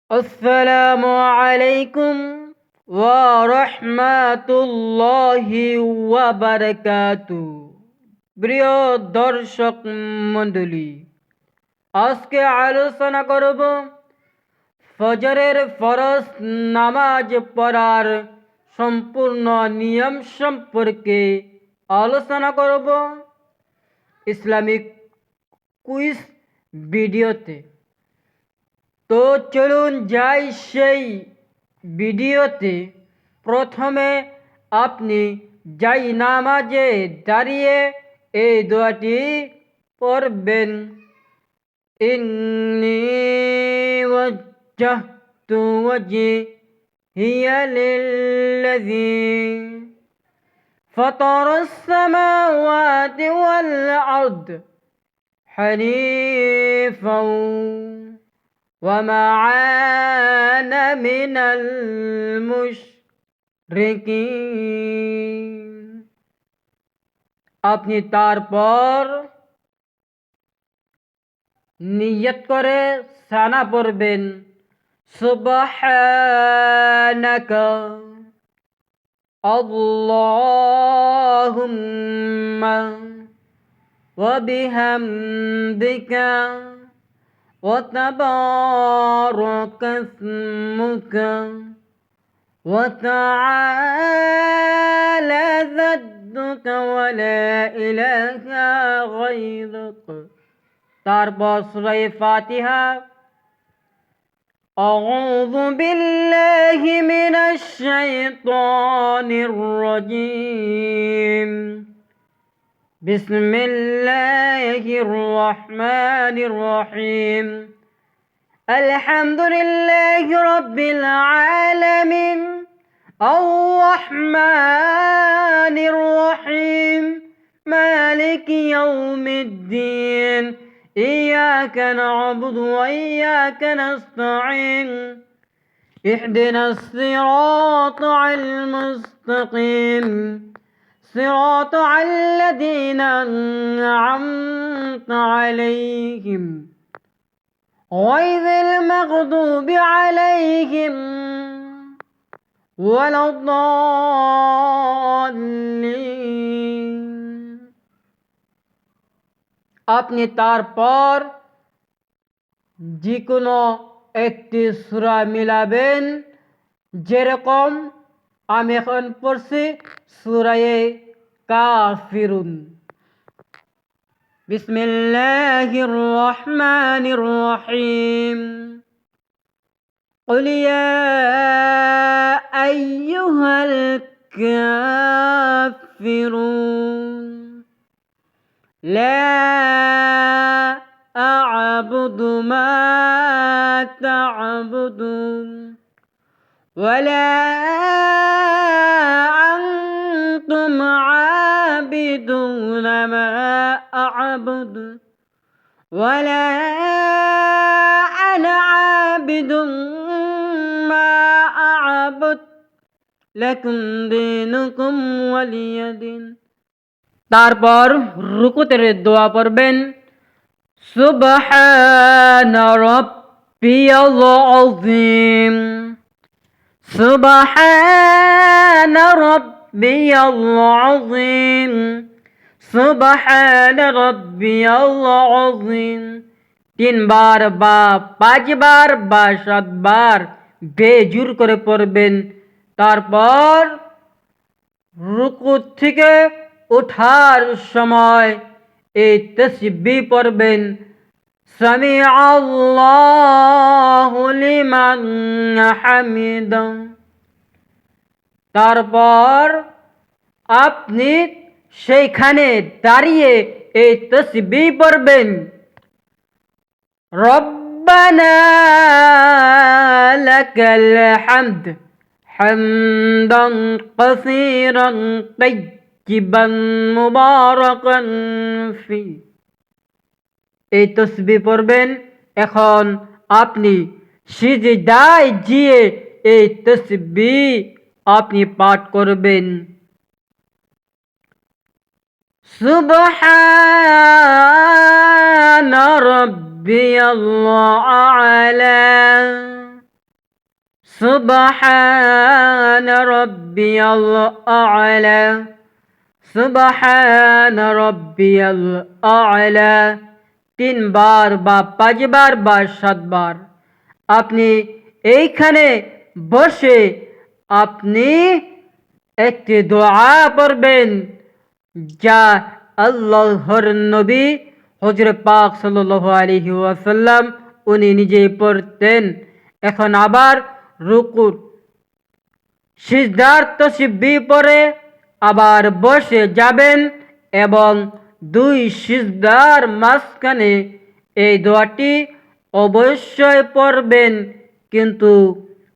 আসসালামু আলাইকুম ওয়া রাহমাতুল্লাহি ওয়া বারাকাতুহু। প্রিয় দর্শক মণ্ডলী, আজকে আলোচনা করব ফজরের ফরজ নামাজ পড়ার সম্পূর্ণ নিয়ম সম্পর্কে আলোচনা করব ইসলামিক কুইজ ভিডিওতে। তো চলুন যাই সেই ভিডিওতে। প্রথমে আপনি যাই নামাজে দাঁড়িয়ে এই দোয়াটি পড়বেন। ইন্নী ওয়াজ্জাহতু ওয়াজহিয়া লিল্লাযী ফাতারাস সামাওয়াতি ওয়াল আরদ হানিফাও وما أنا من المشركين। আপনি তারপর নিয়ত করে সানা পড়বেন সুবহানাকা আল্লাহুম্মা ওয়া বিহামদিকা وتبارك اسمك وتعالى جدك ولا إله غيرك। তারপর সূরা ফাতিহা أعوذ بالله من الشيطان الرجيم بسم الله الرحمن الرحيم الحمد لله رب العالمين الرحمن الرحيم مالك يوم الدين إياك نعبد وإياك نستعين اهدنا الصراط المستقيم صراط الذين أنعمت عليهم غير المغضوب عليهم ولا الضالين। আপনি তারপর যে কোনো একটি সূরা মিলাবেন, যেরকম আমি এখন পড়ছি সূরা কাফিরুন। বিসমিল্লাহির রহমানির রহিম قل يا أيها الكافرون لا أعبد ما تعبدون ولا أنتم عابدون ما أعبد ولا أنا عابد ما أعبد لكم دينكم ولي دين। তারপর রুকুতের দোয়া পড়বেন সুবহানা রাব্বিয়াল আযীম সুবহানা রাব্বিয়াল আযীম সুবহানা রাব্বিয়াল আযীম। 3 বার বা 5 বার বা 7 বার বেজোর করে পড়বেন। তারপর রুকু থেকে ওঠার সময় এই তাসবিহ পড়বেন সামিআল্লাহু লিমান হামিদা। তারপর আপনি সেইখানে দাঁড়িয়ে এই তাসবিহ পড়বেন রব্বানা লাকাল হামদ হামদান কাসীরান তাইয়িবান মুবারাকান ফি। এই তাসবিহ পড়বেন। এখন আপনি সিজদায় গিয়ে এই তাসবিহ আপনি পাঠ করবেন সুবহানা রাব্বিয়াল আ'লা সুবহান রাব্বিয়াল আ'লা, সুবহান রাব্বিয়াল আ'লা 3 বার বা 5 বার বা 7 বার। আপনি এইখানে বসে আপনি একটি দোয়া পড়বেন, যা আল্লাহর নবী হযরত পাক সাল্লাল্লাহু আলাইহি ওয়াসাল্লাম উনি নিজেই পড়তেন। এখন আবার রুকুর সিজদার তাসবিহ পড়ে আবার বসে যাবেন এবং 2 সিজদার মাঝখানে এই দোয়াটি অবশ্যই পড়বেন, কিন্তু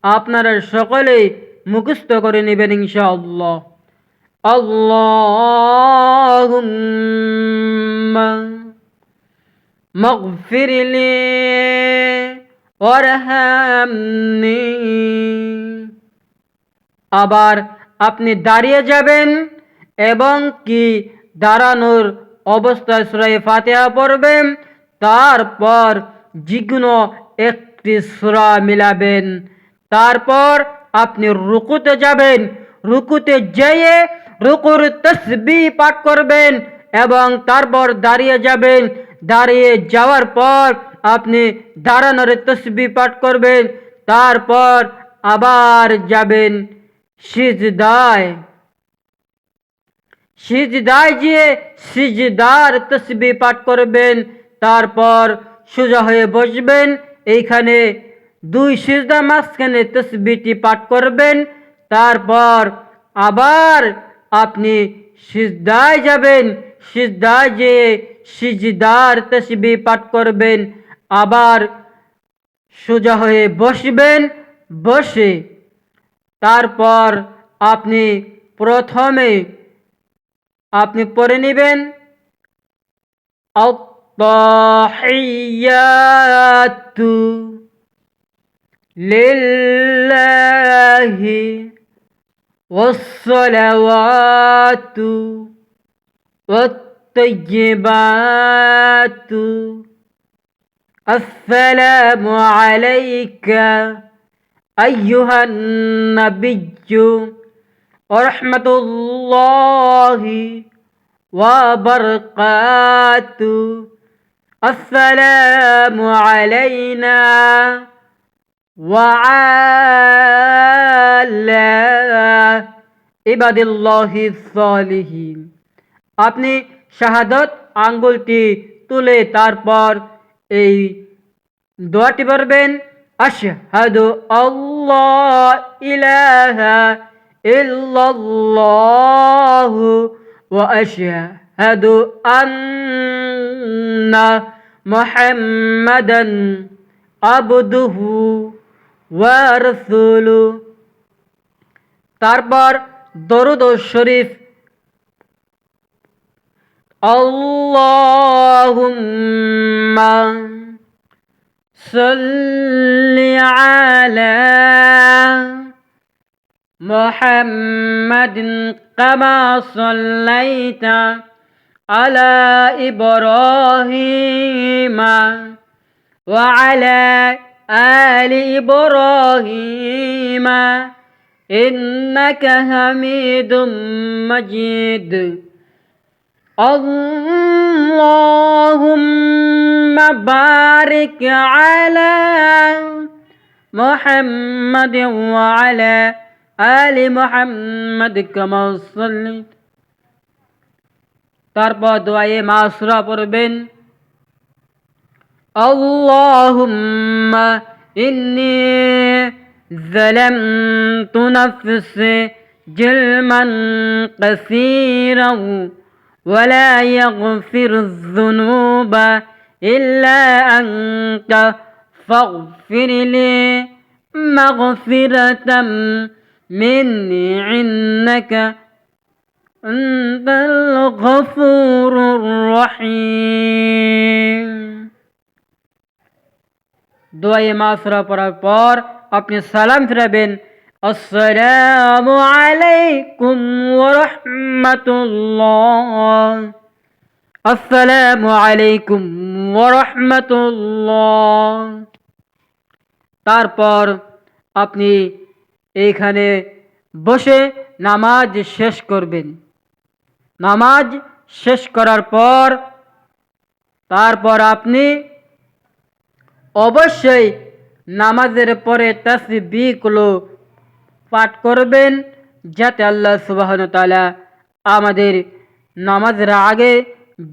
আপনারা সকলেই মুখস্থ করে নেবেন ইনশাআল্লাহ। আল্লাহুম্মা মাগফিরলি ওয়ারহামনি। আবার আপনি দাঁড়িয়ে যাবেন এবং কি দাঁড়ানোর অবস্থায় সূরা ফাতিহা পড়বেন, তারপর যেকোনো একটি সূরা মিলাবেন, তারপর আপনি রুকুতে যাবেন, রুকুতে যেয়ে রুকুর তাসবিহ পাঠ করবেন এবং তারপর দাঁড়িয়ে যাবেন, দাঁড়িয়ে যাওয়ার পর আপনি দাঁড়ানোর তাসবিহ পাঠ করবেন, তারপর আবার যাবেন সিজদায়, সিজদায় গিয়ে সিজদার তাসবিহ পাঠ করবেন, তারপর সোজা হয়ে বসবেন, এইখানে 2 সিজদার মাঝখানে তাসবিহটি পাঠ করবেন, তারপর আবার আপনি সিজদায় যাবেন, সিজদায় যেয়ে সিজদার তাসবিহ পাঠ করবেন, আবার সোজা হয়ে বসবেন, বসে তারপর আপনি প্রথমে আপনি পড়ে নেবেন আত-তাহিয়াতু লিল্লাহি ওয়াস-সালাওয়াতু ওয়াত-তাইয়্যিবাতু আসসালামু আলাইকা আইয়ুহান নাবিয়্যু ওয়া রাহমাতুল্লাহি ওয়া বারাকাতুহু আসসালামু আলাইনা ওয়া আলা ইবাদিল্লাহিস সালিহিন। আপনি শাহাদাত আঙ্গুলটি তুলে তারপর এই দোয়াটি পড়বেন, আশহাদু আল্লা ইলাহা ইল্লাল্লাহু ওয়া আশহাদু আন্না মুহাম্মাদান আবদুহু ওয়া রাসূলুহু। তারপর দরুদ শরীফ, আল্লাহুম্মা সাল্লি আলা মুহাম্মাদিন কামা সাল্লাইতা আলা ইব্রাহিমা ওয়া আলা আলি ইব্রাহিমা ইন্নাকা হামিদুম মাজিদ। আল্লাহুম্মা বারিক আলা মুহাম্মাদ ওয়া আলা আলি মুহাম্মাদ কামা সাল্লাইতা। তারপর দোয়ায়ে মাসুরা পড়বেন, আল্লাহুম্মা ইন্নী যালামতু নাফসি জুলমান কাসীরান ওয়া লা ইয়াগফিরুয যুনুবা ইল্লা আনতা ফাগফির লি মাগফিরাতাম মিন্নি ইন্নাকা আনতাল গফুরুর রহিম। দোয়ায়ে মাসুরা পড়ার পর আপনি সালাম ফিরাবেন, আসসালামু আলাইকুম ওয়া রাহমাতুল্লাহ, আসসালামু আলাইকুম ওয়া রাহমাতুল্লাহ। তারপর আপনি এইখানে বসে নামাজ শেষ করবেন। নামাজ শেষ করার পর তারপর আপনি অবশ্যই নামাজের পরে তাসবিহগুলো পাঠ করবেন, যাতে আল্লাহ সুবহানাহু ওয়া তাআলা আমাদের নামাজের আগে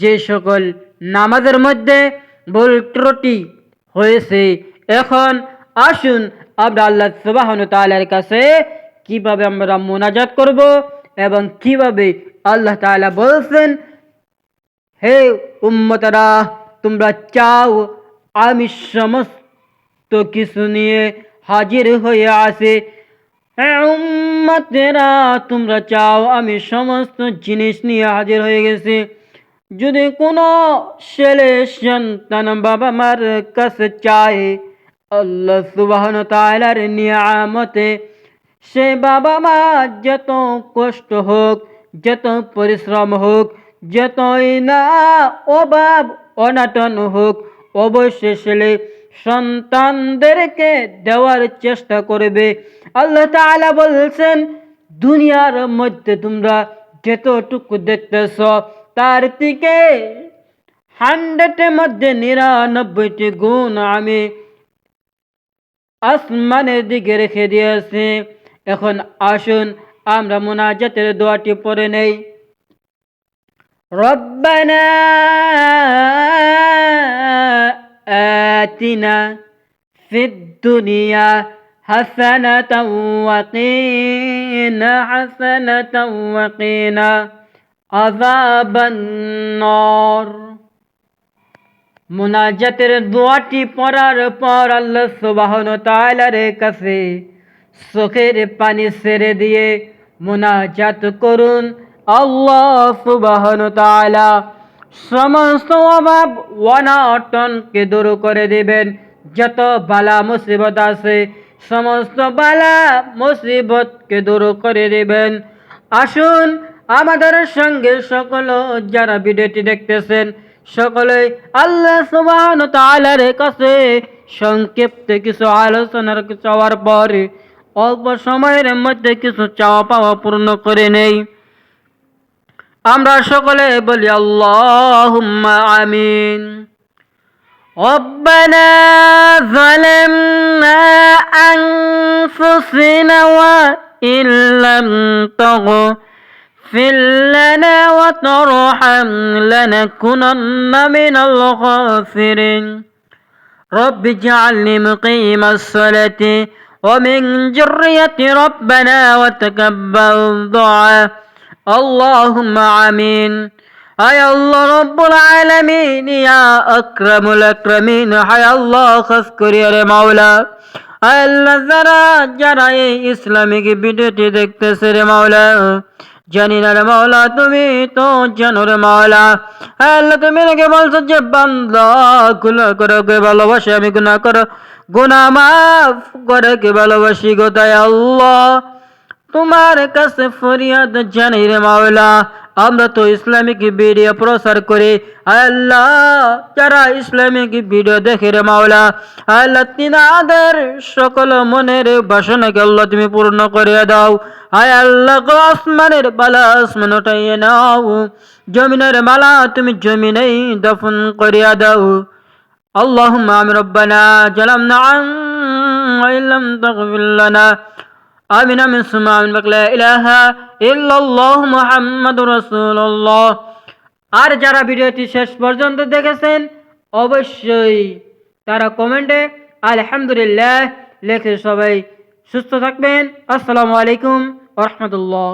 যে সকল নামাজের মধ্যে ভুল ত্রুটি হয়েছে, এখন আসুন আমরা আল্লাহ সুবহানাহু ওয়া তাআলার কাছে কিভাবে আমরা মোনাজাত করব এবং কিভাবে আল্লাহ তাআলা বলছেন, হে উম্মতরা, তোমরা চাও আমি সমস্ত কিছু নিয়ে হাজির হয়ে আসি। হে উম্মতেরা, তোমরা চাও আমি সমস্ত জিনিস নিয়ে হাজির হয়ে গেছি। যদি কোনো ছেলে সন্তান বাবা মার কাছে চায় আল্লাহ সুবহানাহু ওয়া তাআলার নিয়ামতে, সে বাবা মা যত কষ্ট হোক, যত পরিশ্রম হোক, যতই না অভাব অনাটন হোক, অবশ্যই ছেলে সন্তানদেরকে দেওয়ার চেষ্টা করবে। আল্লাহ তাআলা বলছেন, দুনিয়ার মধ্যে তোমরা যতটুকু দেখতেছ তার থেকে 100-এর মধ্যে 99টি গুণ আমি আসমানের দিকে রেখে দিয়েছি। এখন আসুন আমরা মুনাজাতের দোয়াটি পড়ে নেই। রব্বানা আতিনা ফিদ দুনিয়া হাসানাতাও ওয়া কিনা হাসানাতাও ওয়া কিনা আযাবান নার। মুনাজাতের দোয়াটি পড়ার পর আল্লাহ সুবহানাহু ওয়া তাআলার কাছে চোখের পানি ছেড়ে দিয়ে মুনাজাত করুন। আল্লাহ সুবহানাহু ওয়া তাআলা সমস্ত অভাব অনাটনকে দূর করে দিবেন। যত বালা মুসিবত আছে সমস্ত বালা মুসিবতকে দূর করে দিবেন। আসুন আমাদের সঙ্গে সকল যারা ভিডিওটি দেখতেছেন সকলেই আল্লাহ সুবহানাহু ওয়া তাআলার কাছে সংক্ষিপ্ত কিছু আলোচনার চাওয়ার পরে অল্প সময়ের মধ্যে কিছু চাওয়া পাওয়া পূর্ণ করে নেই। আমরা সকলে বলি আল্লাহুম্মা আমিন। ربنا ظلمنا أنفسنا وإن لم تغفر لنا وترحمنا لنكونن من الخاسرين رب اجعلني مقيم الصلاة ومن ذريتي ربنا وتقبل دعاء اللهم آمين। হায় আল্লাহ রব্বুল আলামিন, ইয়া আকরামুল আকরামিন, হায় আল্লাহ খাস করিয়া রে মাওলা, হায় আল্লাহ যারা এই ইসলামিক ভিডিওটি দেখতেছে রে মাওলা, জানি না রে মাওলা, তুমি তো জানো রে মাওলা। হায় আল্লাহ, তুমি নাকি বলছো যে বান্দা গুনাহ করে ভালোবাসে, আমি গুনাহ করো গুনাহ মাফ করে কে ভালোবাসি গো। তাই আল্লাহ তোমার কাছে ফরিয়াদ জানাই রে মাওলা, আমরা তো ইসলামিক ভিডিও প্রচার করি। আল্লাহ যারা ইসলামিক ভিডিও দেখে রে মাওলা, আল্লাহ তিনাদের সকল মনের বাসনাকে আল্লাহ তুমি পূর্ণ করে দাও। হায় আল্লাহ, আসমানের বালা আসমান উঠাইয়ে নাও, জমিনের মালা তুমি জমিনেই দফন করিয়া দাও। আল্লাহুম্মা আমিন। রব্বানা জালামনা ইল্লাম তাগফির লানা আমিন আমিন সুম্মা আমিন। লা ইলাহা ইল্লাল্লাহু মুহাম্মাদুর রাসূলুল্লাহ। আর যারা ভিডিওটি শেষ পর্যন্ত দেখেছেন অবশ্যই তারা কমেন্টে আলহামদুলিল্লাহ লিখে সবাই সুস্থ থাকবেন। আসসালামু আলাইকুম ওয়া রাহমাতুল্লাহ।